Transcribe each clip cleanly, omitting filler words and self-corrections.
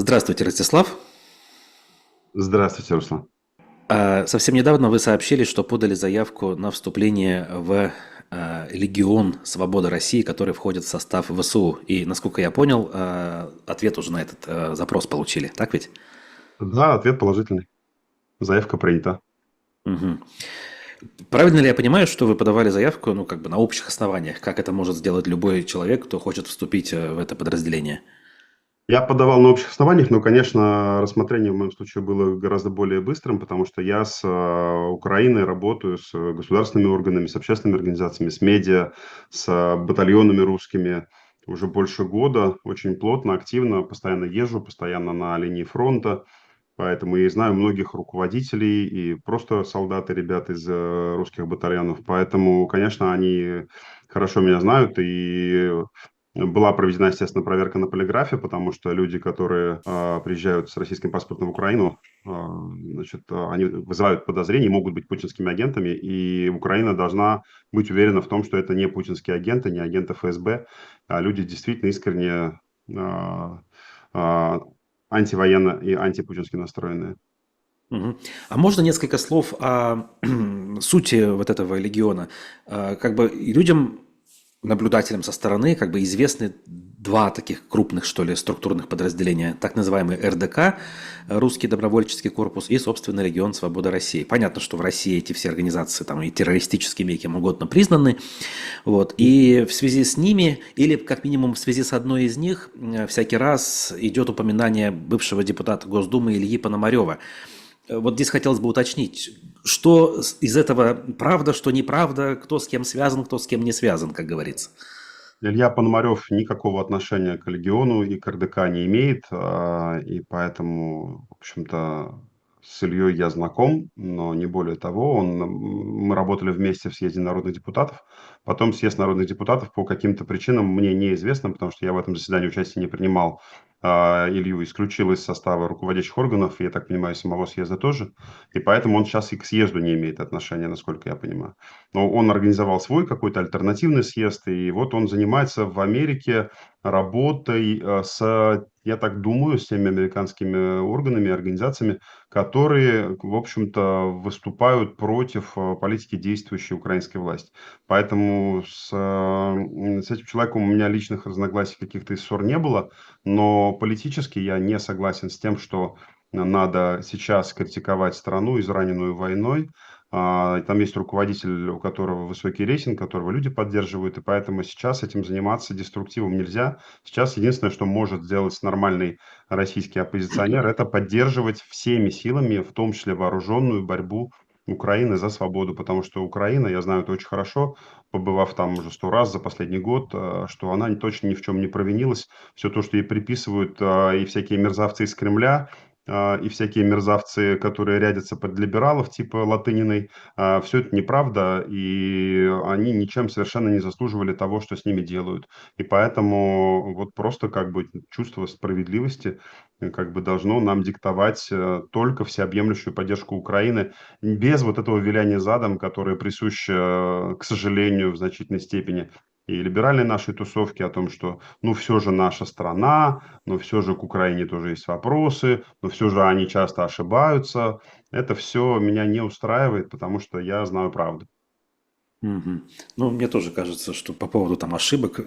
Здравствуйте, Ростислав. Здравствуйте, Руслан. Совсем недавно вы сообщили, что подали заявку на вступление в Легион Свободы России, который входит в состав ВСУ. И, насколько я понял, ответ уже на этот запрос получили. Так ведь? Да, ответ положительный. Заявка принята. Мгм. Правильно ли я понимаю, что вы подавали заявку, ну, как бы на общих основаниях, как это может сделать любой человек, кто хочет вступить в это подразделение? Я подавал на общих основаниях, но, конечно, рассмотрение в моем случае было гораздо более быстрым, потому что я с Украиной работаю с государственными органами, с общественными организациями, с медиа, с батальонами русскими уже больше года. Очень плотно, активно, постоянно езжу, постоянно на линии фронта. Поэтому я и знаю многих руководителей и просто солдат и ребят из русских батальонов. Поэтому, конечно, они хорошо меня знают. И была проведена, естественно, проверка на полиграфе, потому что люди, которые приезжают с российским паспортом в Украину, значит, они вызывают подозрения и могут быть путинскими агентами. И Украина должна быть уверена в том, что это не путинские агенты, не агенты ФСБ, а люди действительно искренне а, а, антивоенно и антипутински настроенные. Мгм. А можно несколько слов о сути вот этого легиона? Как бы и людям, наблюдателям со стороны, как бы известны два таких крупных, что ли, структурных подразделения. Так называемый РДК, Русский добровольческий корпус, и, собственно, Легион Свободы России. Понятно, что в России эти все организации там и террористическими, и кем угодно признаны. Вот. И в связи с ними, или как минимум в связи с одной из них, всякий раз идет упоминание бывшего депутата Госдумы Ильи Пономарева. Вот здесь хотелось бы уточнить, что из этого правда, что неправда, кто с кем связан, кто с кем не связан, как говорится. Илья Пономарев никакого отношения к Легиону и к РДК не имеет, и поэтому, в общем-то, с Ильей я знаком, но не более того. Мы работали вместе в съезде народных депутатов. Потом съезд народных депутатов по каким-то причинам мне неизвестным, потому что я в этом заседании участия не принимал, Илью исключил из состава руководящих органов, и, я так понимаю, самого съезда тоже. И поэтому он сейчас и к съезду не имеет отношения, насколько я понимаю. Но он организовал свой какой-то альтернативный съезд, и вот он занимается в Америке работой я так думаю, с теми американскими органами, организациями, которые, в общем-то, выступают против политики действующей украинской власти. Поэтому с этим человеком у меня личных разногласий каких-то и ссор не было, но политически я не согласен с тем, что надо сейчас критиковать страну, израненную войной. Там есть руководитель, у которого высокий рейтинг, которого люди поддерживают, и поэтому сейчас этим заниматься деструктивом нельзя. Сейчас единственное, что может сделать нормальный российский оппозиционер, это поддерживать всеми силами, в том числе вооруженную борьбу Украины за свободу, потому что Украина, я знаю это очень хорошо, побывав там уже 100 раз за последний год, что она точно ни в чем не провинилась. Все то, что ей приписывают и всякие мерзавцы из Кремля, и всякие мерзавцы, которые рядятся под либералов, типа Латыниной, все это неправда, и они ничем совершенно не заслуживали того, что с ними делают. И поэтому вот просто как бы чувство справедливости как бы должно нам диктовать только всеобъемлющую поддержку Украины, без вот этого виляния задом, которое присуще, к сожалению, в значительной степени и либеральной нашей тусовке о том, что ну все же наша страна, но все же к Украине тоже есть вопросы, но все же они часто ошибаются. Это все меня не устраивает, потому что я знаю правду. Мгм. Ну, мне тоже кажется, что по поводу там ошибок,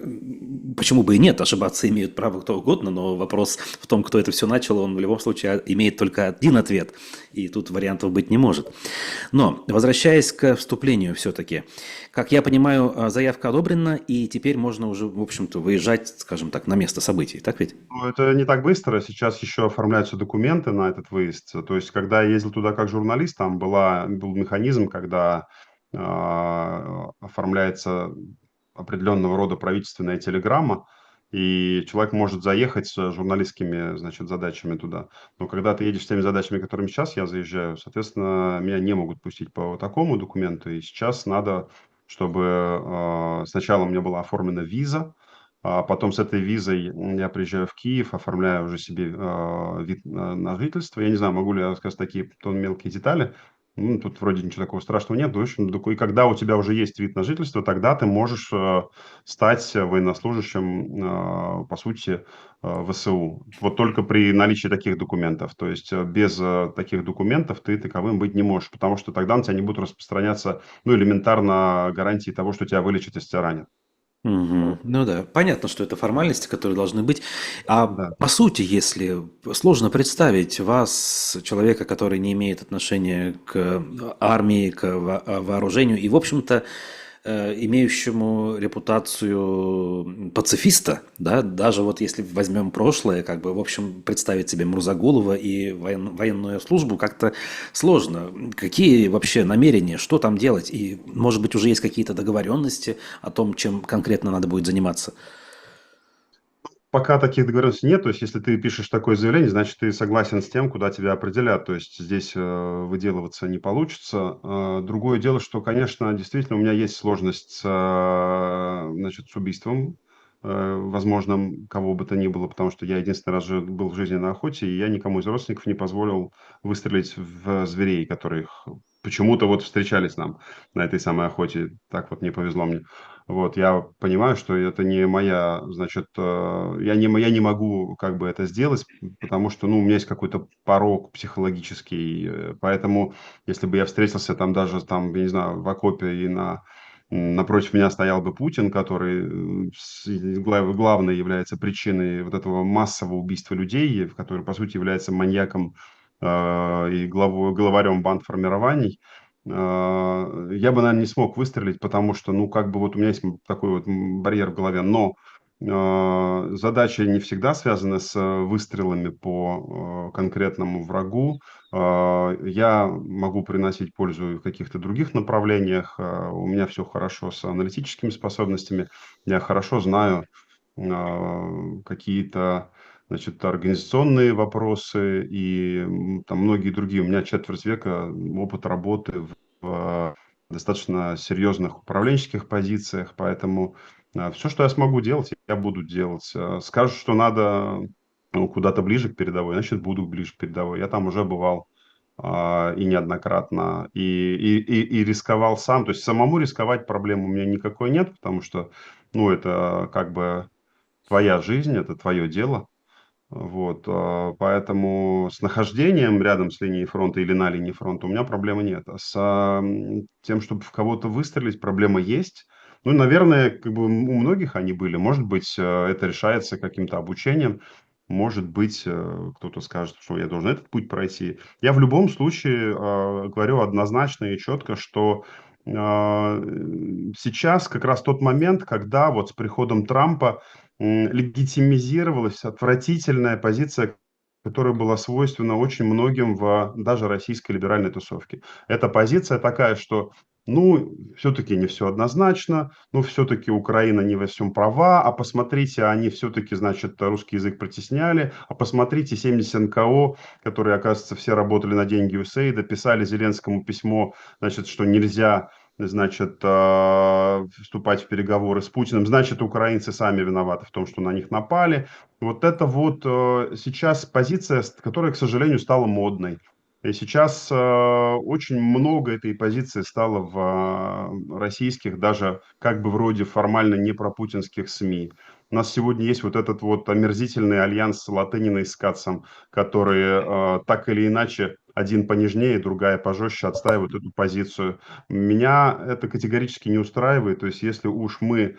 почему бы и нет, ошибаться имеют право кто угодно, но вопрос в том, кто это все начал, он в любом случае имеет только один ответ, и тут вариантов быть не может. Но, возвращаясь к вступлению все-таки, как я понимаю, заявка одобрена, и теперь можно уже, в общем-то, выезжать, скажем так, на место событий, так ведь? Ну, это не так быстро. Сейчас еще оформляются документы на этот выезд. То есть, когда я ездил туда как журналист, там был механизм, когда оформляется определенного рода правительственная телеграмма, и человек может заехать с журналистскими, значит, задачами туда. Но когда ты едешь с теми задачами, которыми сейчас я заезжаю, соответственно, меня не могут пустить по такому документу. И сейчас надо, чтобы сначала у меня была оформлена виза, а потом с этой визой я приезжаю в Киев, оформляю уже себе вид на жительство. Я не знаю, могу ли я рассказать такие мелкие детали. Тут вроде ничего такого страшного нет. В общем, и когда у тебя уже есть вид на жительство, тогда ты можешь стать военнослужащим, по сути, ВСУ. Вот только при наличии таких документов. То есть без таких документов ты таковым быть не можешь, потому что тогда на тебя не будут распространяться, ну, элементарно гарантии того, что тебя вылечат, если тебя ранят. Мгм. Вот. Ну да, понятно, что это формальности, которые должны быть. А Да. по сути, если сложно представить вас, человека, который не имеет отношения к армии, к вооружению и, в общем-то, имеющему репутацию пацифиста, да, даже вот если возьмем прошлое, как бы, в общем, представить себе Мурзагулова и военную службу как-то сложно. Какие вообще намерения, что там делать? И, может быть, уже есть какие-то договоренности о том, чем конкретно надо будет заниматься? Пока таких договоренностей нет, то есть если ты пишешь такое заявление, значит, ты согласен с тем, куда тебя определят. То есть здесь выделываться не получится. Другое дело, что, конечно, действительно у меня есть сложность значит, с убийством возможным кого бы то ни было, потому что я единственный раз же был в жизни на охоте, и я никому из родственников не позволил выстрелить в зверей, которые почему-то вот встречались нам на этой самой охоте. Так вот не повезло мне. Вот, я понимаю, что это не моя, значит, я не могу как бы это сделать, потому что, ну, у меня есть какой-то порог психологический, поэтому если бы я встретился там даже там, я не знаю, в окопе и напротив меня стоял бы Путин, который главной является причиной вот этого массового убийства людей, который, по сути, является маньяком и главарем бандформирований, я бы, наверное, не смог выстрелить, потому что, ну, как бы вот у меня есть такой вот барьер в голове. Но задача не всегда связана с выстрелами по конкретному врагу. Я могу приносить пользу и в каких-то других направлениях. У меня все хорошо с аналитическими способностями. Я хорошо знаю какие-то, значит, организационные вопросы и там многие другие. У меня четверть века опыт работы в достаточно серьезных управленческих позициях, поэтому все, что я смогу делать, я буду делать. Скажут, что надо ну, куда-то ближе к передовой, значит, буду ближе к передовой. Я там уже бывал и неоднократно, и рисковал сам. То есть самому рисковать проблем у меня никакой нет, потому что, ну, это как бы твоя жизнь, это твое дело. Вот, поэтому с нахождением рядом с линией фронта или на линии фронта у меня проблемы нет. А с тем, чтобы в кого-то выстрелить, проблема есть. Ну, наверное, как бы у многих они были. Может быть, это решается каким-то обучением. Может быть, кто-то скажет, что я должен этот путь пройти. Я в любом случае говорю однозначно и четко, что сейчас как раз тот момент, когда вот с приходом Трампа легитимизировалась отвратительная позиция, которая была свойственна очень многим в даже российской либеральной тусовке. Эта позиция такая, что ну, все-таки не все однозначно, ну, все-таки Украина не во всем права, а посмотрите, они все-таки, значит, русский язык притесняли, а посмотрите, 70 НКО, которые, оказывается, все работали на деньги USAID, писали Зеленскому письмо, значит, что нельзя значит, вступать в переговоры с Путиным, значит, украинцы сами виноваты в том, что на них напали. Вот это вот сейчас позиция, которая, к сожалению, стала модной. И сейчас очень много этой позиции стало в российских, даже как бы вроде формально не пропутинских СМИ. У нас сегодня есть вот этот вот омерзительный альянс Латыниной с Кацом, которые так или иначе один понежнее, другая пожестче отстаивают эту позицию. Меня это категорически не устраивает. То есть, если уж мы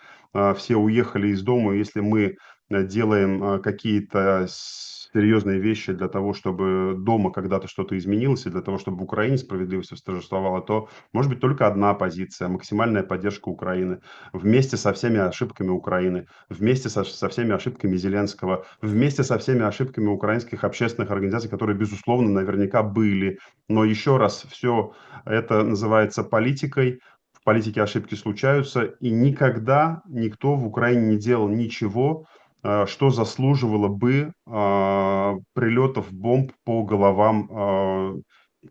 все уехали из дома, если мы делаем какие-то серьезные вещи для того, чтобы дома когда-то что-то изменилось, и для того, чтобы в Украине справедливость восторжествовала, то может быть только одна позиция – максимальная поддержка Украины вместе со всеми ошибками Украины, вместе со всеми ошибками Зеленского, вместе со всеми ошибками украинских общественных организаций, которые, безусловно, наверняка были. Но еще раз, все это называется политикой. В политике ошибки случаются, и никогда никто в Украине не делал ничего, что заслуживало бы прилетов бомб по головам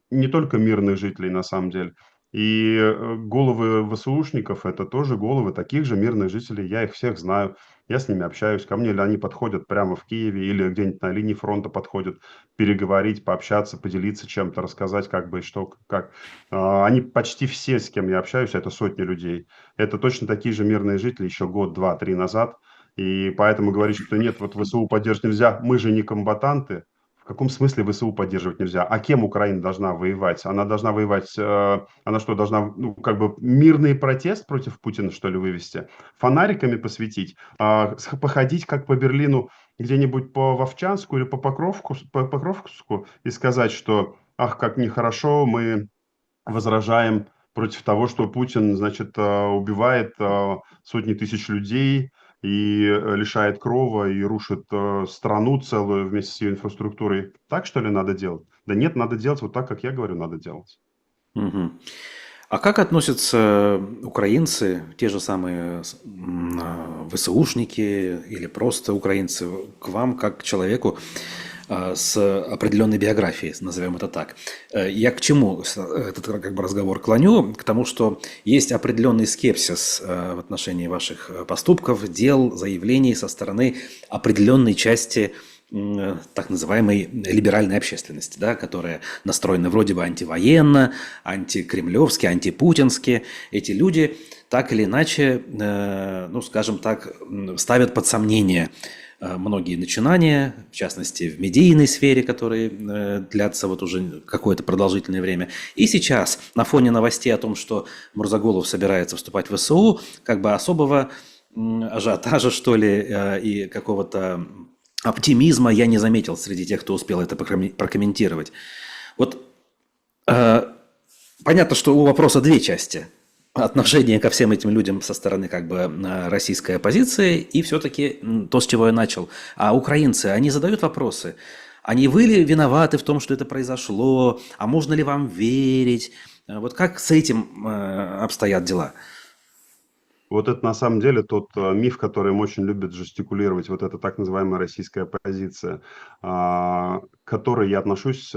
не только мирных жителей, на самом деле. И головы ВСУшников– это тоже головы таких же мирных жителей. Я их всех знаю, я с ними общаюсь. Ко мне они подходят прямо в Киеве или где-нибудь на линии фронта подходят переговорить, пообщаться, поделиться чем-то, рассказать как бы и что, как. Они почти все, с кем я общаюсь, это сотни людей. Это точно такие же мирные жители еще год, два, три назад. И поэтому говорить, что нет, вот ВСУ поддерживать нельзя, мы же не комбатанты. В каком смысле ВСУ поддерживать нельзя? А кем Украина должна воевать? Она должна воевать, она что, должна, ну, как бы мирный протест против Путина, что ли, вывести? Фонариками посветить? Походить, как по Берлину, где-нибудь по Вовчанску или по Покровску и сказать, что, ах, как нехорошо, мы возражаем против того, что Путин, значит, убивает сотни тысяч людей и лишает крова и рушит страну целую вместе с ее инфраструктурой. Так, что ли, надо делать? Да нет, надо делать вот так, как я говорю, надо делать. Мгм. А как относятся украинцы, те же самые ВСУшники или просто украинцы, к вам как к человеку с определенной биографией, назовем это так? Я к чему этот как бы разговор клоню? К тому, что есть определенный скепсис в отношении ваших поступков, дел, заявлений со стороны определенной части так называемой либеральной общественности, да, которая настроена вроде бы антивоенно, антикремлевски, антипутински. Эти люди так или иначе, ну, скажем так, ставят под сомнение многие начинания, в частности, в медийной сфере, которые длятся вот уже какое-то продолжительное время. И сейчас, на фоне новостей о том, что Мурзаголов собирается вступать в ВСУ, как бы особого ажиотажа, что ли, и какого-то оптимизма я не заметил среди тех, кто успел это прокомментировать. Вот понятно, что у вопроса две части. Отношение ко всем этим людям со стороны как бы российской оппозиции и все-таки то, с чего я начал. А украинцы, они задают вопросы. А не вы ли виноваты в том, что это произошло? А можно ли вам верить? Вот как с этим обстоят дела? Вот это на самом деле тот миф, который им очень любит жестикулировать, вот эта так называемая российская оппозиция, к которой я отношусь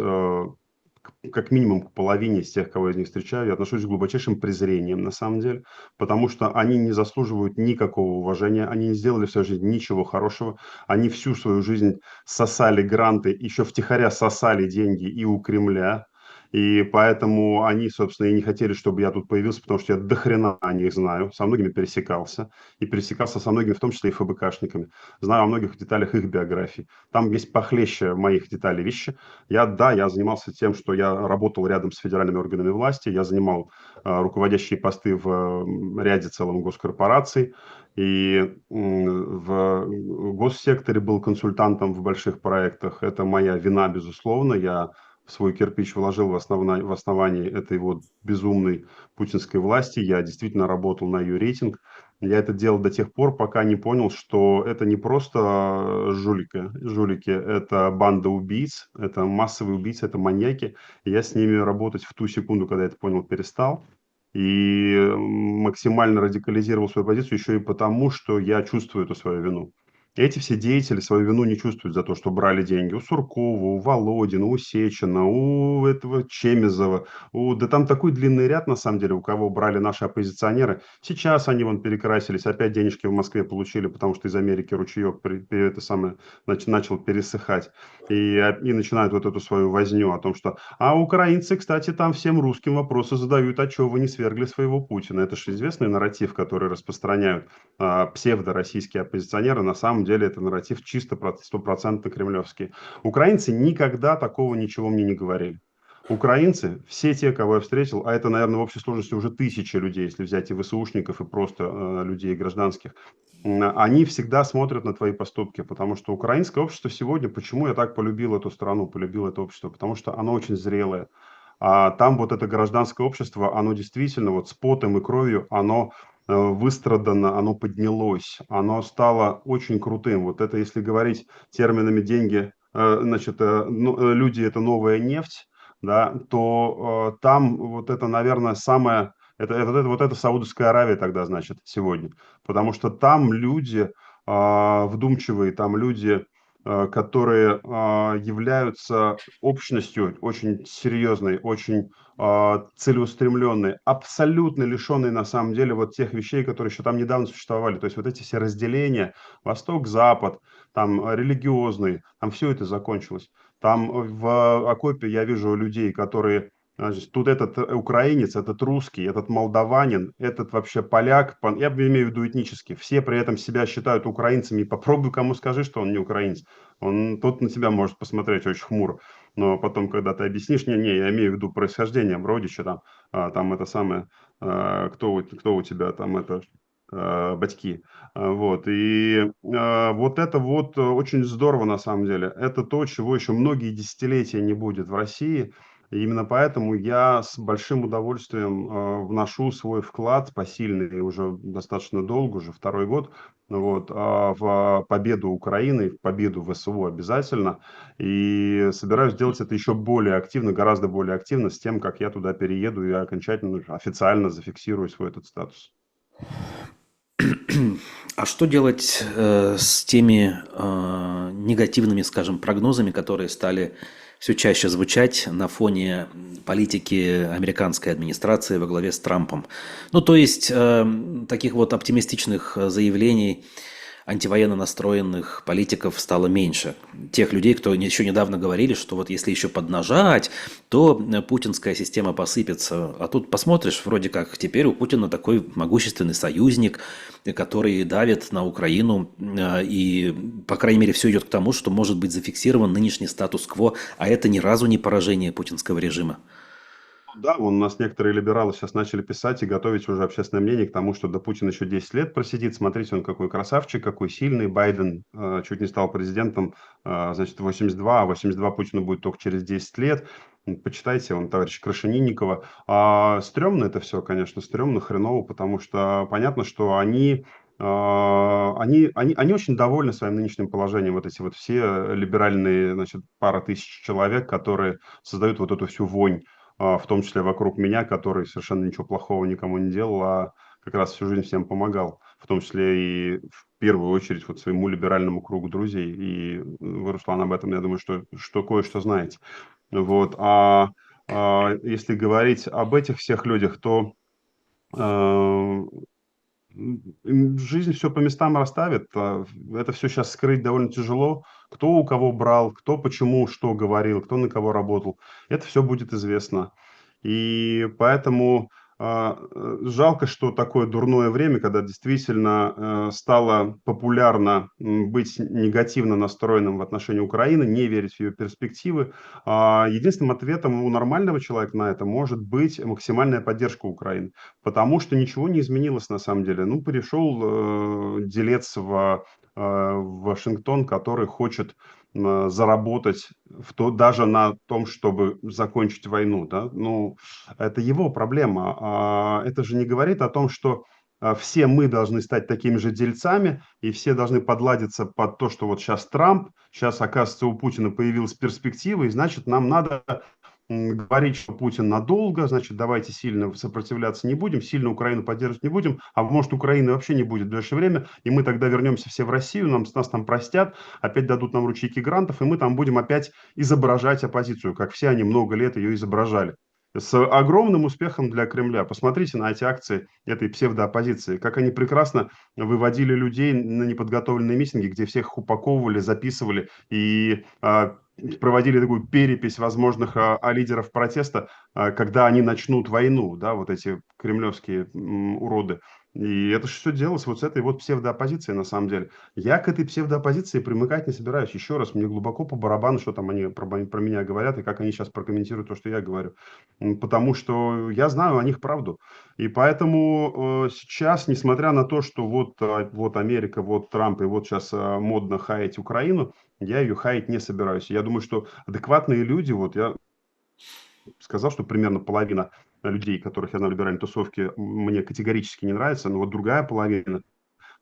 как минимум к половине из тех, кого я из них встречаю, я отношусь с глубочайшим презрением на самом деле, потому что они не заслуживают никакого уважения, они не сделали в своей жизни ничего хорошего, они всю свою жизнь сосали гранты, еще втихаря сосали деньги и у Кремля, и поэтому они, собственно, и не хотели, чтобы я тут появился, потому что я дохрена о них знаю, со многими пересекался, и пересекался со многими, в том числе и ФБКшниками. Знаю о многих деталях их биографий. Там есть похлеще моих деталей вещи. Я занимался тем, что я работал рядом с федеральными органами власти, я занимал руководящие посты в ряде целом госкорпораций, и в госсекторе был консультантом в больших проектах. Это моя вина, безусловно. Я свой кирпич вложил в основании этой вот безумной путинской власти. Я действительно работал на ее рейтинг. Я это делал до тех пор, пока не понял, что это не просто жулики, это банда убийц, это массовые убийцы, это маньяки. И я с ними работать в ту секунду, когда я это понял, перестал. И максимально радикализировал свою позицию еще и потому, что я чувствую эту свою вину. Эти все деятели свою вину не чувствуют за то, что брали деньги у Суркова, у Володина, у Сечина, у этого Чемезова. Да там такой длинный ряд, на самом деле, у кого брали наши оппозиционеры. Сейчас они вон перекрасились, опять денежки в Москве получили, потому что из Америки ручеек начал пересыхать. И начинают вот эту свою возню о том, что а украинцы, кстати, там всем русским вопросы задают, а чего вы не свергли своего Путина? Это же известный нарратив, который распространяют псевдороссийские оппозиционеры. На самом деле это нарратив чисто стопроцентно кремлевский. Украинцы никогда такого ничего мне не говорили. Украинцы, все те, кого я встретил, а это, наверное, в общей сложности уже тысячи людей, если взять и ВСУшников, и просто людей гражданских, они всегда смотрят на твои поступки, потому что украинское общество сегодня, почему я так полюбил эту страну, полюбил это общество, потому что оно очень зрелое. А там вот это гражданское общество, оно действительно вот с потом и кровью, оно выстрадано, оно поднялось, оно стало очень крутым. Вот это, если говорить терминами деньги, значит, люди– это новая нефть, да, то там вот это, наверное, самое, вот это Саудовская Аравия тогда, значит, сегодня. Потому что там люди вдумчивые, там люди которые являются общностью очень серьезной, очень целеустремленной, абсолютно лишенной на самом деле вот тех вещей, которые еще там недавно существовали. То есть вот эти все разделения, Восток-Запад, там религиозный, там все это закончилось. Там в окопе я вижу людей, которые, значит, тут этот украинец, этот русский, этот молдаванин, этот вообще поляк, я имею в виду этнически, все при этом себя считают украинцами, и попробуй кому скажи, что он не украинец. Он тут на тебя может посмотреть очень хмуро. Но потом, когда ты объяснишь, не, я имею в виду происхождением, родича там, там это самое, кто у тебя там это, батьки. Вот. И вот это вот очень здорово на самом деле. Это то, чего еще многие десятилетия не будет в России. И именно поэтому я с большим удовольствием вношу свой вклад посильный уже достаточно долго, уже второй год, вот, в победу Украины, в победу ВСУ обязательно. И собираюсь делать это еще более активно, гораздо более активно с тем, как я туда перееду и окончательно, официально зафиксирую свой этот статус. А что делать с теми негативными, скажем, прогнозами, которые стали все чаще звучать на фоне политики американской администрации во главе с Трампом? Ну, то есть таких вот оптимистичных заявлений антивоенно настроенных политиков стало меньше. Тех людей, кто еще недавно говорили, что вот если еще поднажать, то путинская система посыпется. А тут посмотришь, вроде как теперь у Путина такой могущественный союзник, который давит на Украину, и, по крайней мере, все идет к тому, что может быть зафиксирован нынешний статус-кво, а это ни разу не поражение путинского режима. Да, вон у нас некоторые либералы сейчас начали писать и готовить уже общественное мнение к тому, что да Путин еще 10 лет просидит. Смотрите, он какой красавчик, какой сильный. Байден чуть не стал президентом, значит, 82, а 82 Путину будет только через 10 лет. Почитайте, он товарищ Крашенинникова. Стремно это все, конечно, стрёмно, хреново, потому что понятно, что они очень довольны своим нынешним положением. Вот эти вот все либеральные, значит, пара тысяч человек, которые создают вот эту всю вонь, в том числе вокруг меня, который совершенно ничего плохого никому не делал, а как раз всю жизнь всем помогал, в том числе и в первую очередь вот своему либеральному кругу друзей. И вы, Руслан, об этом, я думаю, что кое-что знаете. Вот. Если говорить об этих всех людях, то э, жизнь все по местам расставит. Это все сейчас скрыть довольно тяжело. Кто у кого брал, кто почему что говорил, кто на кого работал. Это все будет известно. И поэтому жалко, что такое дурное время, когда действительно стало популярно быть негативно настроенным в отношении Украины, не верить в ее перспективы. Единственным ответом у нормального человека на это может быть максимальная поддержка Украины. Потому что ничего не изменилось на самом деле. Ну, пришел делец в Вашингтон, который хочет заработать даже на том, чтобы закончить войну, да. Ну, это его проблема. Это же не говорит о том, что все мы должны стать такими же дельцами, и все должны подладиться под то, что вот сейчас Трамп, сейчас, оказывается, у Путина появилась перспектива, и значит, нам надо говорить, что Путин надолго, значит, давайте сильно сопротивляться не будем, сильно Украину поддерживать не будем, а может, Украины вообще не будет в ближайшее время, и мы тогда вернемся все в Россию, нас там простят, опять дадут нам ручейки грантов, и мы там будем опять изображать оппозицию, как все они много лет ее изображали. С огромным успехом для Кремля. Посмотрите на эти акции этой псевдооппозиции, как они прекрасно выводили людей на неподготовленные митинги, где всех их упаковывали, записывали и проводили такую перепись возможных лидеров протеста, когда они начнут войну, да, вот эти кремлевские уроды. И это все делалось вот с этой вот псевдооппозицией на самом деле. Я к этой псевдооппозиции примыкать не собираюсь. Еще раз, мне глубоко по барабану, что там они про меня говорят и как они сейчас прокомментируют то, что я говорю. Потому что я знаю о них правду. И поэтому сейчас, несмотря на то, что вот Америка, вот Трамп, и вот сейчас модно хаять Украину, я ее хаять не собираюсь. Я думаю, что адекватные люди, вот я сказал, что примерно половина людей, которых я знаю в либеральной тусовке, мне категорически не нравится, но вот другая половина,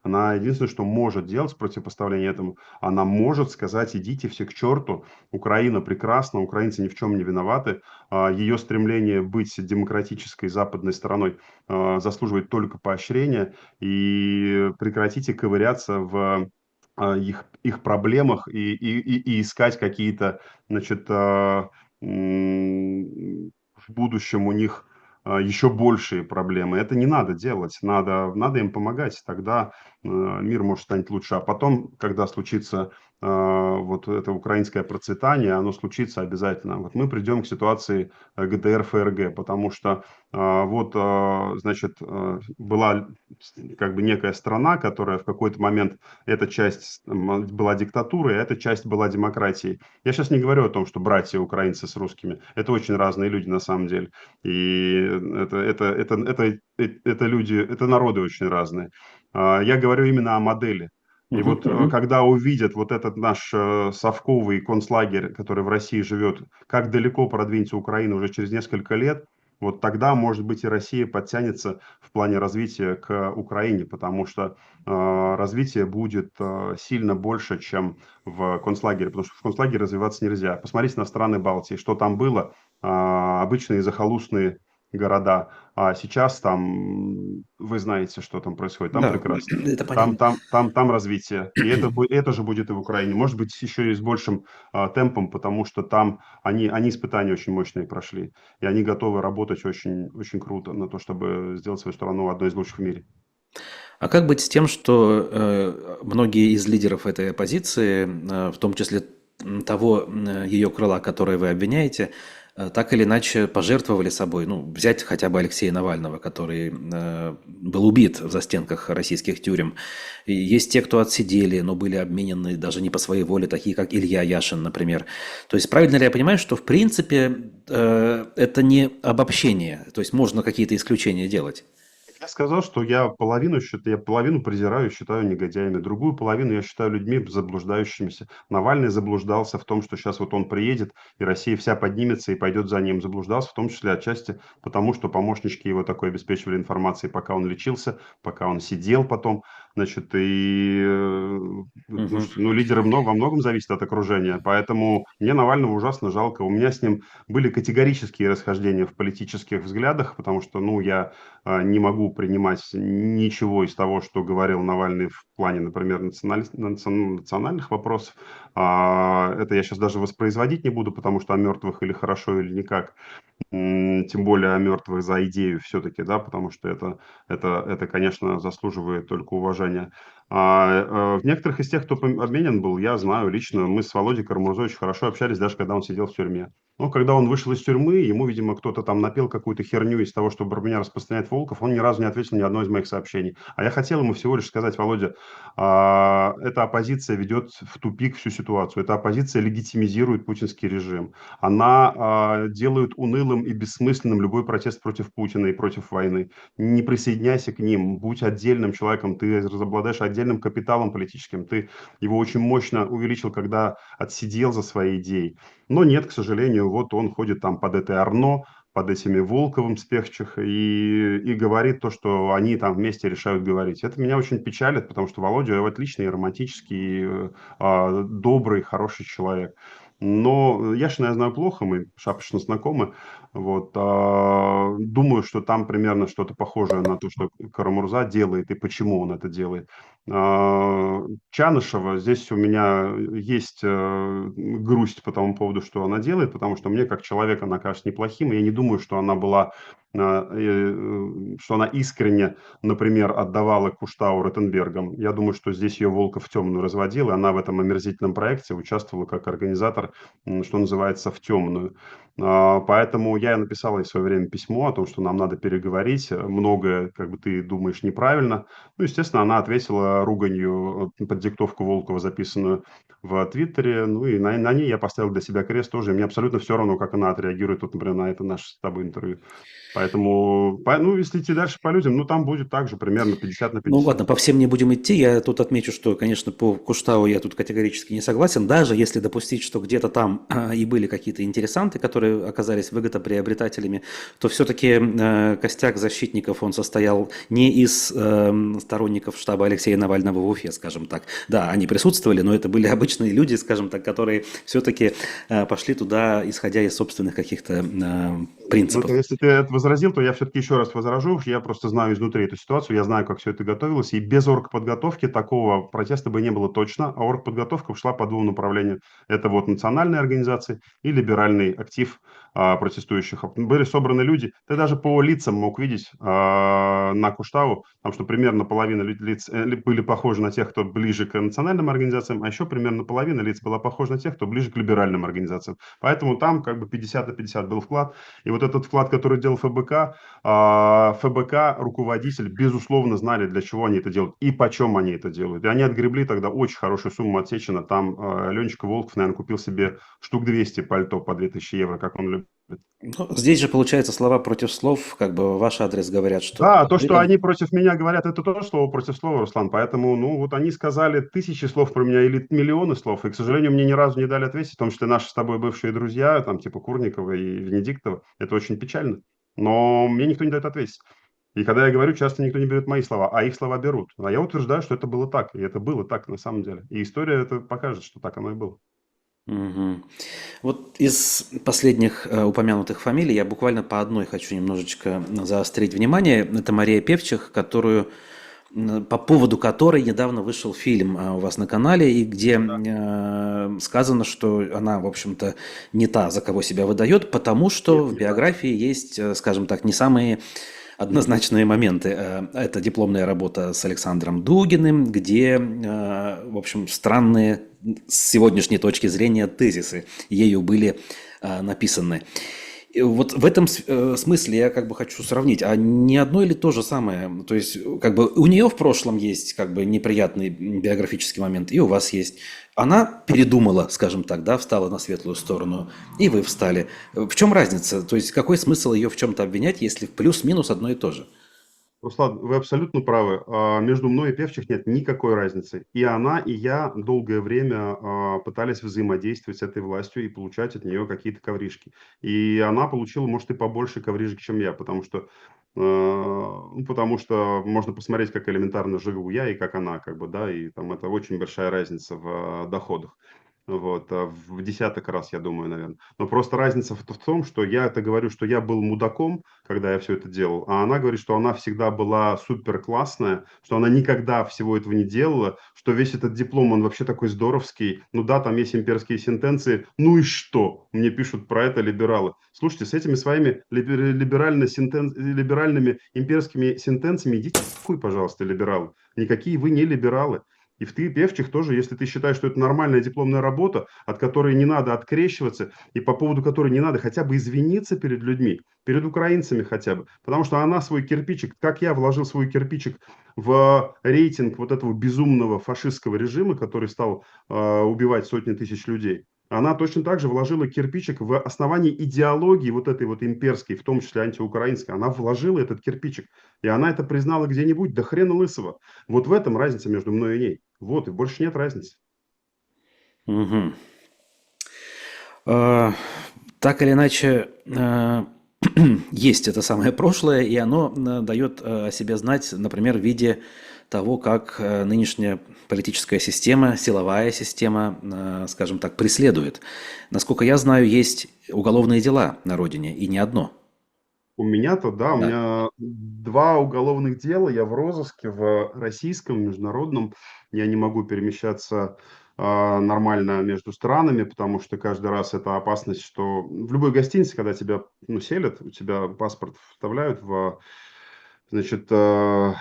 она единственное, что может делать в противопоставлении этому, она может сказать: идите все к черту, Украина прекрасна, украинцы ни в чем не виноваты, ее стремление быть демократической западной стороной заслуживает только поощрения, и прекратите ковыряться в их проблемах и искать какие-то, значит, в будущем у них еще большие проблемы. Это не надо делать, надо им помогать, тогда мир может стать лучше. А потом, когда случится вот это украинское процветание, оно случится обязательно. Вот мы придем к ситуации ГДР, ФРГ, потому что значит, была как бы некая страна, которая в какой-то момент эта часть была диктатурой, а эта часть была демократией. Я сейчас не говорю о том, что братья украинцы с русскими. Это очень разные люди на самом деле. И это люди, это народы очень разные. Я говорю именно о модели. И Мгм, вот мгм. когда увидят вот этот наш совковый концлагерь, который в России живет, как далеко продвинется Украина уже через несколько лет, вот тогда, может быть, и Россия подтянется в плане развития к Украине, потому что развитие будет сильно больше, чем в концлагере, потому что в концлагере развиваться нельзя. Посмотрите на страны Балтии, что там было, обычные захолустные города, а сейчас там, вы знаете, что там происходит, там Да, прекрасно. это Там, понятно. там, там, там развитие. И это же будет и в Украине. Может быть, еще и с большим темпом, потому что там они испытания очень мощные прошли. И они готовы работать очень, очень круто на то, чтобы сделать свою страну одной из лучших в мире. А как быть с тем, что многие из лидеров этой оппозиции, в том числе того ее крыла, которое вы обвиняете, так или иначе пожертвовали собой? Ну, взять хотя бы Алексея Навального, который был убит в застенках российских тюрем. И есть те, кто отсидели, но были обменены даже не по своей воле, такие как Илья Яшин, например. То есть правильно ли я понимаю, что в принципе это не обобщение, то есть можно какие-то исключения делать? Я сказал, что я половину презираю, считаю негодяями, другую половину я считаю людьми заблуждающимися. Навальный заблуждался в том, что сейчас вот он приедет, и Россия вся поднимется и пойдет за ним. Заблуждался в том числе отчасти потому, что помощнички его такой обеспечивали информацией, пока он лечился, пока он сидел потом. Значит, Мгм. слушайте, ну, лидеры во многом зависят от окружения, поэтому мне Навального ужасно жалко. У меня с ним были категорические расхождения в политических взглядах, потому что, ну, я не могу принимать ничего из того, что говорил Навальный в плане, например, национальных вопросов. Это я сейчас даже воспроизводить не буду, потому что о мертвых или хорошо, или никак. Тем более о мертвых за идею все-таки, да, потому что это, конечно, заслуживает только уважения. В некоторых из тех, кто обменен был, я знаю лично, мы с Володей Карамурзой очень хорошо общались, даже когда он сидел в тюрьме. Но когда он вышел из тюрьмы, ему, видимо, кто-то там напел какую-то херню из того, что про меня распространяет Волков, он ни разу не ответил ни одно из моих сообщений. А я хотел ему всего лишь сказать: Володя, эта оппозиция ведет в тупик всю ситуацию, эта оппозиция легитимизирует путинский режим, она делает унылым и бессмысленным любой протест против Путина и против войны. Не присоединяйся к ним, будь отдельным человеком, ты разобладаешь отдельным капиталом политическим, ты его очень мощно увеличил, когда отсидел за свои идеи. Но нет, к сожалению, вот он ходит там под этой Арно, под этими Волковым спевчих и говорит то, что они там вместе решают говорить. Это меня очень печалит, потому что Володя отличный, романтический, добрый, хороший человек. Но Яшина я знаю плохо, мы шапочно знакомы. Вот, думаю, что там примерно что-то похожее на то, что Карамурза делает и почему он это делает. Чанышева, здесь у меня есть грусть по тому поводу, что она делает, потому что мне как человек она кажется неплохим, и я не думаю, что она была, что она искренне, например, отдавала Куштау Ротенбергам. Я думаю, что здесь ее Волков в темную разводил, и она в этом омерзительном проекте участвовала как организатор, что называется, в темную. Поэтому я написал ей в свое время письмо о том, что нам надо переговорить, многое, как бы ты думаешь, неправильно. Ну, естественно, она ответила руганью под диктовку Волкова, записанную в Твиттере. Ну, и на ней я поставил для себя крест тоже. И мне абсолютно все равно, как она отреагирует, вот, например, на это наше с тобой интервью. Поэтому, ну, если идти дальше по людям, ну, там будет также примерно 50 на Ну 50. ладно, по всем не будем идти. Я тут отмечу, что, конечно, по Куштау я тут категорически не согласен. Даже если допустить, что где-то там и были какие-то интересанты, которые оказались выгодоприобретателями, то все-таки костяк защитников, он состоял не из сторонников штаба Алексея Навального в Уфе, скажем скажем так. Да, они присутствовали, но это были обычные люди, скажем так, которые все-таки пошли туда, исходя из собственных каких-то Ну, принципов. то если ты это возразил, то я все-таки еще раз возражу. Я просто знаю изнутри эту ситуацию, я знаю, как все это готовилось. И без оргподготовки такого протеста бы не было точно. А оргподготовка шла по двум направлениям. Это вот национальные организации и либеральный актив протестующих. Были собраны люди. Ты даже по лицам мог видеть на Куштау, там, что примерно половина лиц были похожи на тех, кто ближе к национальным организациям, а еще примерно половина лиц была похожа на тех, кто ближе к либеральным организациям. Поэтому там как бы 50 на 50 был вклад. И вот этот вклад, который делал ФБК, ФБК, руководитель, безусловно, знали, для чего они это делают и почем они это делают. И они отгребли тогда очень хорошую сумму от Сечина. Там Ленечка Волков, наверное, купил себе штук 200 пальто по 2000 евро, как он любит. Ну, здесь же, получается, слова против слов, как бы в ваш адрес говорят, что Да, то, что людям... они против меня говорят, это тоже слово против слова, Руслан. Поэтому, ну, вот они сказали тысячи слов про меня или миллионы слов, и, к сожалению, мне ни разу не дали ответить, в том числе наши с тобой бывшие друзья, там, типа Курникова и Венедиктова. Это очень печально. Но мне никто не дает ответить. И когда я говорю, часто никто не берет мои слова, а их слова берут. А я утверждаю, что это было так, и это было так на самом деле. И история это покажет, что так оно и было. Мгм. Вот из последних упомянутых фамилий я буквально по одной хочу немножечко заострить внимание. Это Мария Певчих, которую, по поводу которой недавно вышел фильм у вас на канале, и где сказано, что она, в общем-то, не та, за кого себя выдает, потому что Нет, в не так. биографии есть, скажем так, не самые однозначные моменты. Это дипломная работа с Александром Дугиным, где, в общем, странные с сегодняшней точки зрения тезисы ею были написаны. И вот в этом смысле я как бы хочу сравнить, а не одно или то же самое? То есть, как бы у нее в прошлом есть как бы неприятный биографический момент, и у вас есть. Она передумала, скажем так, да, встала на светлую сторону, и вы встали. В чем разница? То есть, какой смысл ее в чем-то обвинять, если плюс-минус одно и то же? Руслан, вы абсолютно правы. Между мной и Певчих нет никакой разницы. И она, и я долгое время пытались взаимодействовать с этой властью и получать от нее какие-то ковришки. И она получила, может, и побольше ковришек, чем я, потому что можно посмотреть, как элементарно живу я и как она, как бы, да, и там это очень большая разница в доходах. Вот, в десяток раз, я думаю, наверное. Но просто разница в том, что я это говорю, что я был мудаком, когда я все это делал, а она говорит, что она всегда была супер классная, что она никогда всего этого не делала, что весь этот диплом, он вообще такой здоровский. Ну да, там есть имперские сентенции. Ну и что? Мне пишут про это либералы. Слушайте, с этими своими либеральными имперскими сентенциями идите в хуй, пожалуйста, либералы. Никакие вы не либералы. И в ты, Певчих, тоже, если ты считаешь, что это нормальная дипломная работа, от которой не надо открещиваться, и по поводу которой не надо хотя бы извиниться перед людьми, перед украинцами хотя бы, потому что она свой кирпичик, как я вложил свой кирпичик в рейтинг вот этого безумного фашистского режима, который стал убивать сотни тысяч людей, она точно так же вложила кирпичик в основании идеологии вот этой вот имперской, в том числе антиукраинской. Она вложила этот кирпичик, и она это признала где-нибудь, да хрена лысого. Вот в этом разница между мной и ней. Вот, и больше нет разницы. Мгм. А, Так или иначе, есть это самое прошлое, и оно дает о себе знать, например, в виде того, как нынешняя политическая система, силовая система, скажем так, преследует. Насколько я знаю, есть уголовные дела на родине, и не одно. У меня-то, да, у Да. меня два уголовных дела, я в розыске в российском, международном. Я не могу перемещаться нормально между странами, потому что каждый раз это опасность, что в любой гостинице, когда тебя ну, селят, у тебя паспорт вставляют значит, в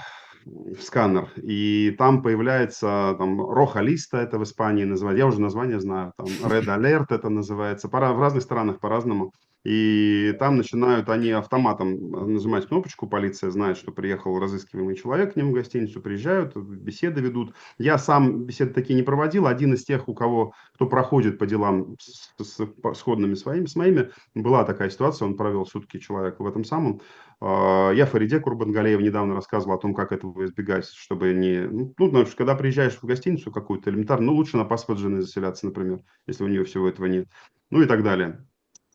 сканер, и там появляется там Роха Листа, это в Испании называют, я уже название знаю, там Red Alert это называется, в разных странах по-разному. И там начинают они автоматом нажимать кнопочку, полиция знает, что приехал разыскиваемый человек к ним в гостиницу, приезжают, беседы ведут. Я сам беседы такие не проводил, один из тех, кто проходит по делам сходными с моими, была такая ситуация, он провел сутки человек в этом самом. Я Фариде Курбангалеев недавно рассказывал о том, как этого избегать, чтобы не... потому что когда приезжаешь в гостиницу какую-то элементарно, ну, лучше на паспорт жены заселяться, например, если у нее всего этого нет. Ну и так далее.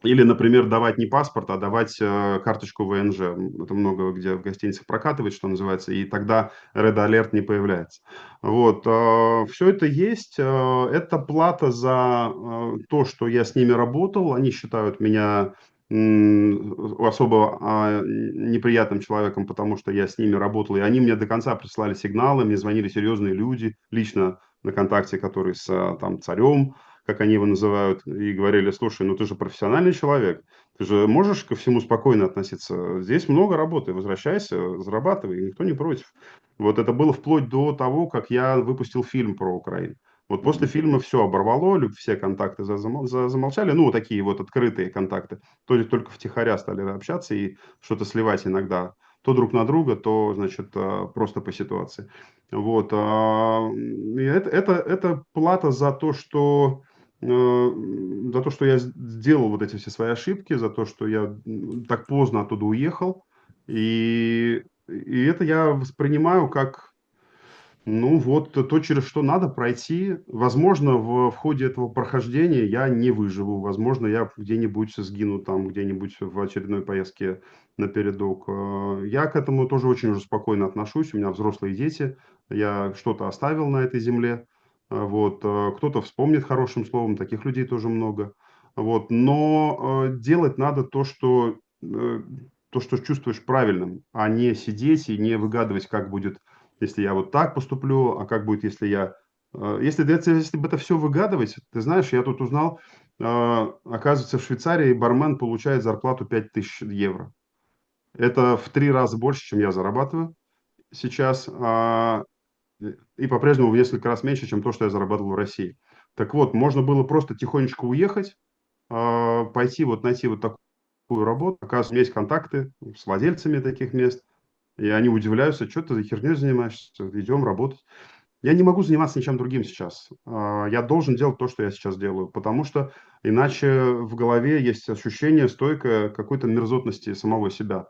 Или, например, давать не паспорт, а давать карточку ВНЖ. Это много где в гостиницах прокатывает, что называется, и тогда Red Alert не появляется. Вот. Все это есть. Это плата за то, что я с ними работал. Они считают меня особо неприятным человеком, потому что я с ними работал, и они мне до конца прислали сигналы, мне звонили серьезные люди, лично на контакте, которые с там, царем, как они его называют, и говорили: слушай, ну ты же профессиональный человек, ты же можешь ко всему спокойно относиться. Здесь много работы, возвращайся, зарабатывай, никто не против. Вот это было вплоть до того, как я выпустил фильм про Украину. Вот после Мгм. фильма все оборвало, все контакты замолчали, ну, такие вот открытые контакты. То ли только втихаря стали общаться и что-то сливать иногда. То друг на друга, то, значит, просто по ситуации. Вот. И это плата за то, что я сделал вот эти все свои ошибки, за то, что я так поздно оттуда уехал. И это я воспринимаю как, ну вот, то, через что надо пройти. Возможно, в ходе этого прохождения я не выживу. Возможно, я где-нибудь сгину там, где-нибудь в очередной поездке на передок. Я к этому тоже очень уже спокойно отношусь. У меня взрослые дети. Я что-то оставил на этой земле. Вот. Кто-то вспомнит хорошим словом. Таких людей тоже много. Вот. Но делать надо то, что чувствуешь правильным, а не сидеть и не выгадывать, как будет, если я вот так поступлю, а как будет, если я... Если бы это все выгадывать, ты знаешь, я тут узнал, оказывается, в Швейцарии бармен получает зарплату 5000 евро. Это в 3 раза больше, чем я зарабатываю сейчас, и по-прежнему в несколько раз меньше, чем то, что я зарабатывал в России. Так вот, можно было просто тихонечко уехать, пойти вот найти вот такую работу. Оказывается, у меня есть контакты с владельцами таких мест, и они удивляются: что ты за херней занимаешься, идем работать. Я не могу заниматься ничем другим сейчас. Я должен делать то, что я сейчас делаю, потому что иначе в голове есть ощущение стойкое какой-то мерзотности самого себя.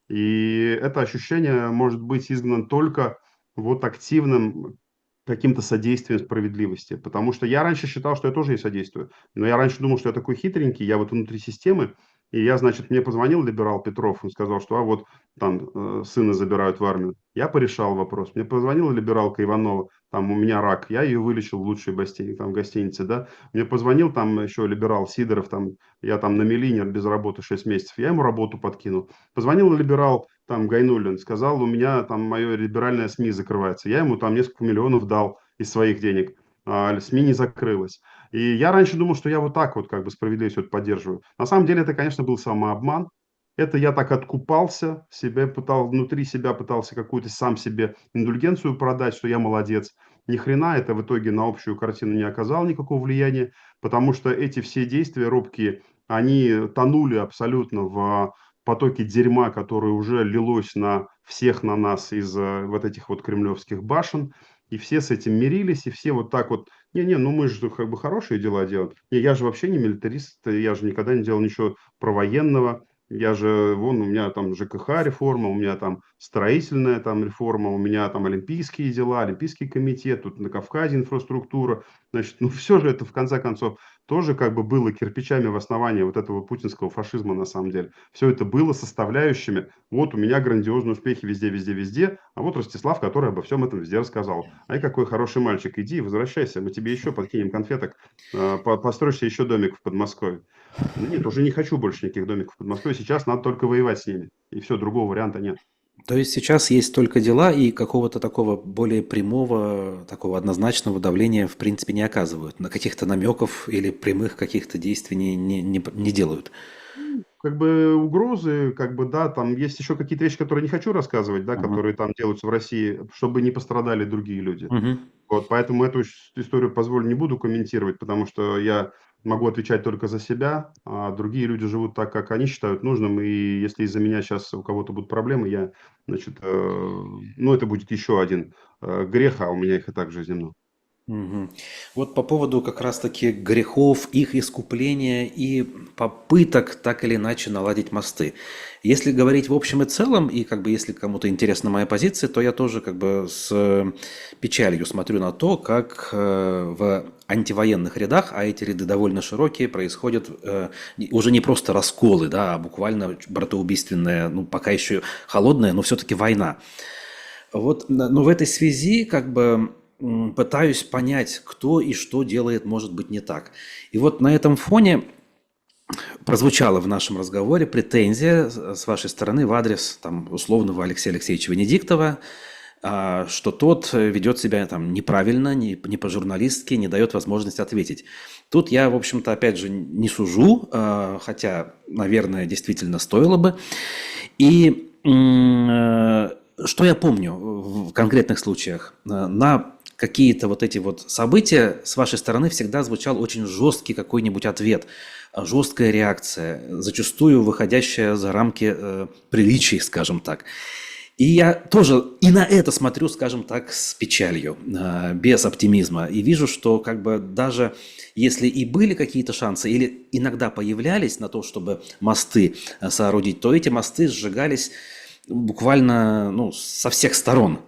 И это ощущение может быть изгнано только вот активным каким-то содействием справедливости. Потому что я раньше считал, что я тоже ей содействую. Но я раньше думал, что я такой хитренький, я вот внутри системы. И я, значит, мне позвонил либерал Петров, он сказал, что вот там сына забирают в армию. Я порешал вопрос. Мне позвонила либералка Иванова, там у меня рак, я ее вылечил в лучшей там, гостинице, да. Мне позвонил там еще либерал Сидоров, там, я там на мелине без работы 6 месяцев, я ему работу подкинул. Позвонил либерал там Гайнуллин, сказал, у меня там мое либеральное СМИ закрывается. Я ему там несколько миллионов дал из своих денег, СМИ не закрылось. И я раньше думал, что я вот так вот как бы справедливость вот поддерживаю. На самом деле это, конечно, был самообман. Это я так откупался, внутри себя пытался какую-то сам себе индульгенцию продать, что я молодец. Ни хрена это в итоге на общую картину не оказало никакого влияния, потому что эти все действия робкие, они тонули абсолютно в потоке дерьма, которое уже лилось на всех на нас из вот этих вот кремлевских башен. И все с этим мирились, и все вот так вот: не-не, ну мы же как бы хорошие дела делаем. Не, я же вообще не милитарист, я же никогда не делал ничего провоенного. Я же, вон, у меня там ЖКХ реформа, у меня там строительная там реформа, у меня там олимпийские дела, Олимпийский комитет, тут на Кавказе инфраструктура. Значит, ну все же это в конце концов тоже как бы было кирпичами в основании вот этого путинского фашизма на самом деле. Все это было составляющими. Вот у меня грандиозные успехи везде, везде, везде, а вот Ростислав, который обо всем этом везде рассказал. Ай, какой хороший мальчик, иди, возвращайся, мы тебе еще подкинем конфеток, построишь себе еще домик в Подмосковье. Ну нет, уже не хочу больше никаких домиков в Подмосковье. Сейчас надо только воевать с ними. И все, другого варианта нет. То есть сейчас есть только дела и какого-то такого более прямого, такого однозначного давления в принципе не оказывают. На каких-то намеков или прямых каких-то действий не делают. Как бы угрозы, как бы, да, там есть еще какие-то вещи, которые не хочу рассказывать, да, Мгм. которые там делаются в России, чтобы не пострадали другие люди. Мгм. Вот, поэтому эту историю позволю, не буду комментировать, потому что я могу отвечать только за себя, а другие люди живут так, как они считают нужным, и если из-за меня сейчас у кого-то будут проблемы, я, значит, ну, это будет еще один грех, а у меня их и так в жизни много. Мгм. Вот по поводу как раз-таки грехов, их искупления и попыток так или иначе наладить мосты. Если говорить в общем и целом, и как бы если кому-то интересна моя позиция, то я тоже как бы с печалью смотрю на то, как в антивоенных рядах, а эти ряды довольно широкие, происходят уже не просто расколы, да, а буквально братоубийственная, ну, пока еще холодная, но все-таки война. Вот, но в этой связи как бы пытаюсь понять, кто и что делает, может быть, не так. И вот на этом фоне прозвучала в нашем разговоре претензия с вашей стороны в адрес там, условного Алексея Алексеевича Венедиктова, что тот ведет себя там неправильно, не по-журналистски, не дает возможность ответить. Тут я, в общем-то, опять же, не сужу, хотя, наверное, действительно стоило бы. И что я помню в конкретных случаях? На какие-то вот эти вот события с вашей стороны всегда звучал очень жесткий какой-нибудь ответ, жесткая реакция, зачастую выходящая за рамки приличий, скажем так. И я тоже и на это смотрю, скажем так, с печалью, без оптимизма. И вижу, что как бы даже если и были какие-то шансы, или иногда появлялись на то, чтобы мосты соорудить, то эти мосты сжигались буквально ну, со всех сторон.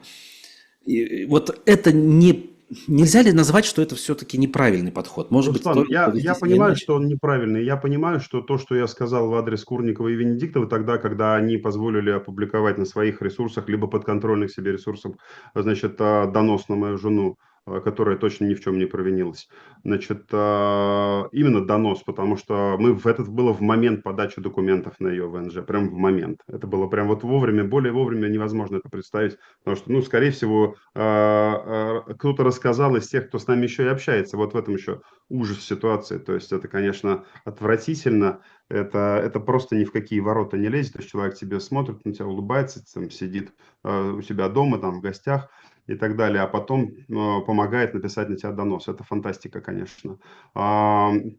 И вот это не... Нельзя ли назвать, что это все-таки неправильный подход? Может быть, Руслан, стоило я повести себя понимаю, иначе? что он неправильный. Я понимаю, что то, что я сказал в адрес Курникова и Венедиктова тогда, когда они позволили опубликовать на своих ресурсах, либо подконтрольных себе ресурсах, значит, донос на мою жену, которая точно ни в чем не провинилась. Значит, именно донос, потому что это было в момент подачи документов на ее ВНЖ, прям в момент. Это было прям вот вовремя, более вовремя невозможно это представить, потому что, ну, скорее всего, кто-то рассказал из тех, кто с нами еще и общается. Вот в этом еще ужас ситуации. То есть это, конечно, отвратительно. Это просто ни в какие ворота не лезет. То есть человек тебе смотрит, на тебя улыбается, там, сидит у себя дома, там, в гостях и так далее, а потом помогает написать на тебя донос. Это фантастика, конечно.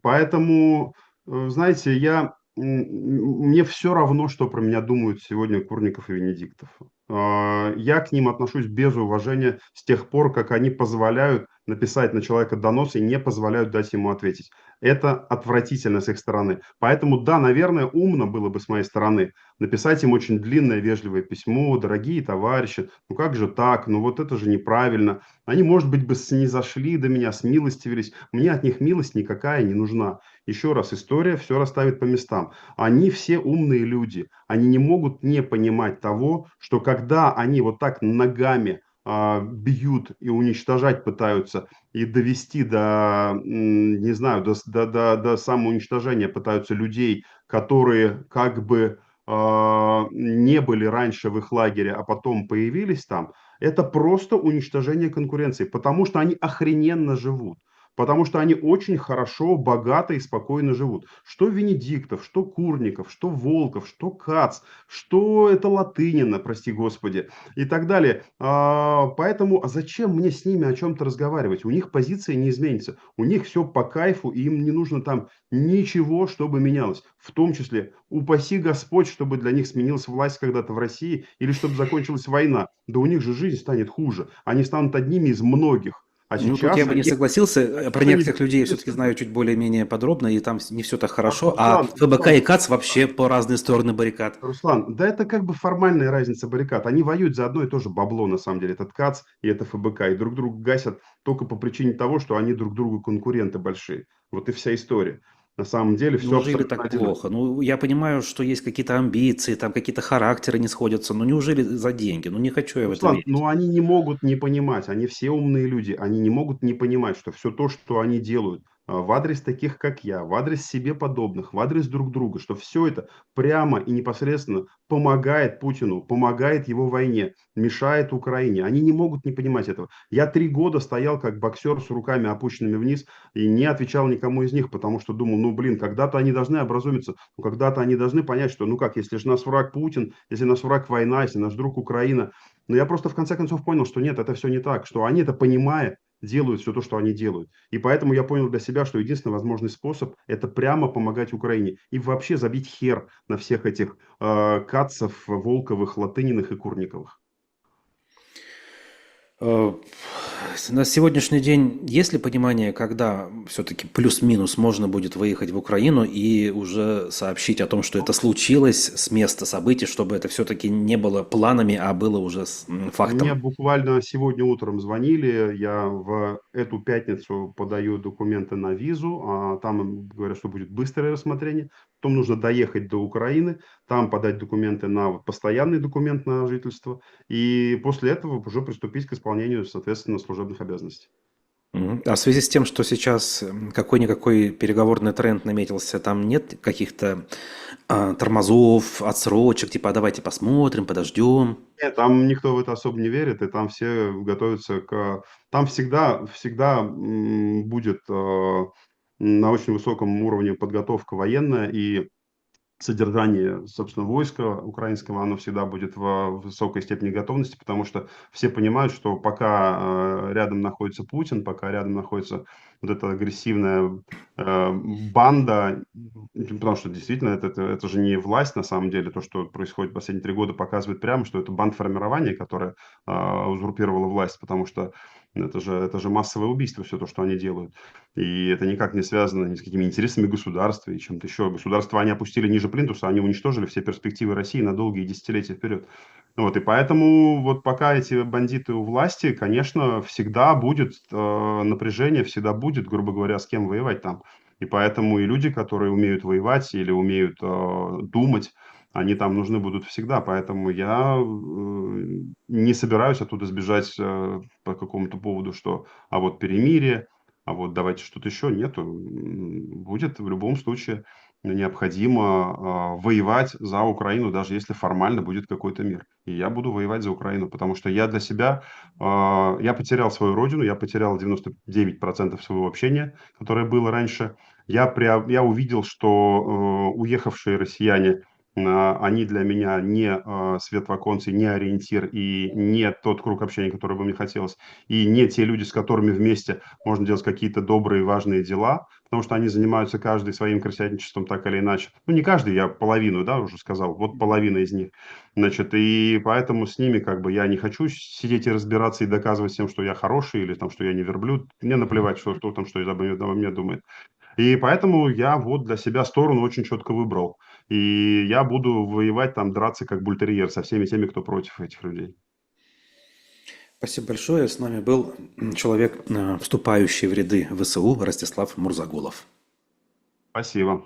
Поэтому, знаете, мне все равно, что про меня думают сегодня Курников и Венедиктов. Я к ним отношусь без уважения с тех пор, как они позволяют написать на человека донос и не позволяют дать ему ответить. Это отвратительно с их стороны. Поэтому, да, наверное, умно было бы с моей стороны написать им очень длинное вежливое письмо: дорогие товарищи, ну как же так, ну вот это же неправильно. Они, может быть, бы снизошли до меня, смилостивились. Мне от них милость никакая не нужна. Еще раз, история все расставит по местам. Они все умные люди. Они не могут не понимать того, что когда они вот так ногами бьют и уничтожать пытаются, и довести до, не знаю, до самоуничтожения пытаются людей, которые как бы не были раньше в их лагере, а потом появились там, это просто уничтожение конкуренции, потому что они охрененно живут. Потому что они очень хорошо, богато и спокойно живут. Что Венедиктов, что Курников, что Волков, что Кац, что это Латынина, прости господи, и так далее. Поэтому зачем мне с ними о чем-то разговаривать? У них позиция не изменится. У них все по кайфу, и им не нужно там ничего, чтобы менялось. В том числе, упаси Господь, чтобы для них сменилась власть когда-то в России, или чтобы закончилась война. Да у них же жизнь станет хуже. Они станут одними из многих. А Ну, тут я сейчас бы не они... согласился. Про Они некоторых людей я все-таки знаю чуть более-менее подробно, и там не все так хорошо. А Руслан, ФБК Руслан, и КАЦ вообще по разные стороны баррикад. Руслан, да это как бы формальная разница баррикад. Они воюют за одно и то же бабло, на самом деле. Этот КАЦ и это ФБК. И друг друга гасят только по причине того, что они друг другу конкуренты большие. Вот и вся история. На самом деле все Неужели абсолютно так одинаково. плохо? Ну, я понимаю, что есть какие-то амбиции, там какие-то характеры не сходятся, но неужели за деньги? Ну, не хочу я в это Руслан, верить. ну они не могут не понимать, они все умные люди, они не могут не понимать, что все то, что они делают в адрес таких, как я, в адрес себе подобных, в адрес друг друга, что все это прямо и непосредственно помогает Путину, помогает его войне, мешает Украине. Они не могут не понимать этого. Я 3 года стоял как боксер с руками опущенными вниз и не отвечал никому из них, потому что думал, ну блин, когда-то они должны образумиться, ну, когда-то они должны понять, что ну как, если же наш враг Путин, если наш враг война, если наш друг Украина, но я просто в конце концов понял, что нет, это все не так, что они это понимая, делают все то, что они делают. И поэтому я понял для себя, что единственный возможный способ – это прямо помогать Украине. И вообще забить хер на всех этих Кацев, Волковых, Латыниных и Курниковых. Э, На сегодняшний день есть ли понимание, когда все-таки плюс-минус можно будет выехать в Украину и уже сообщить о том, что это случилось с места событий, чтобы это все-таки не было планами, а было уже Мне фактом? буквально сегодня утром звонили, я в эту пятницу подаю документы на визу, там им говорят, что будет быстрое рассмотрение, потом нужно доехать до Украины, там подать документы на вот постоянный документ на жительство, и после этого уже приступить к исполнению, соответственно, служебных обязанностей. Мгм. А в связи с тем, что сейчас какой-никакой переговорный тренд наметился, там нет каких-то тормозов, отсрочек, типа «А давайте посмотрим, подождем». Нет, там никто в это особо не верит, и там все готовятся к... Там всегда будет на очень высоком уровне подготовка военная, и содержание, собственно, войска украинского, оно всегда будет в высокой степени готовности, потому что все понимают, что пока рядом находится Путин, пока рядом находится вот эта агрессивная банда, потому что действительно это же не власть на самом деле, то, что происходит последние 3 года, показывает прямо, что это бандформирование, которое узурпировало власть, потому что это же массовое убийство, все то, что они делают. И это никак не связано ни с какими интересами государства и чем-то еще. Государство они опустили ниже плинтуса, они уничтожили все перспективы России на долгие десятилетия вперед. Вот, и поэтому вот пока эти бандиты у власти, конечно, всегда будет напряжение, всегда будет, грубо говоря, с кем воевать там. И поэтому и люди, которые умеют воевать или умеют думать, они там нужны будут всегда. Поэтому я не собираюсь оттуда сбежать по какому-то поводу, что а вот перемирие, а вот давайте что-то еще. Нету. Будет в любом случае необходимо воевать за Украину, даже если формально будет какой-то мир. И я буду воевать за Украину, потому что я для себя, я потерял свою родину, я потерял 99% своего общения, которое было раньше. Я увидел, что уехавшие россияне, они для меня не свет в оконце, не ориентир и не тот круг общения, который бы мне хотелось, и не те люди, с которыми вместе можно делать какие-то добрые, важные дела, потому что они занимаются каждый своим крысятничеством так или иначе. Ну, не каждый, я половину, да, уже сказал, вот половина из них. Значит, и поэтому с ними как бы я не хочу сидеть и разбираться и доказывать всем, что я хороший или там, что я не верблюд. Мне наплевать, что кто там, что обо мне думает. И поэтому я вот для себя сторону очень четко выбрал. И я буду воевать там, драться как бультерьер со всеми теми, кто против этих людей. Спасибо большое. С нами был человек, вступающий в ряды ВСУ, Ростислав Мурзагулов. Спасибо.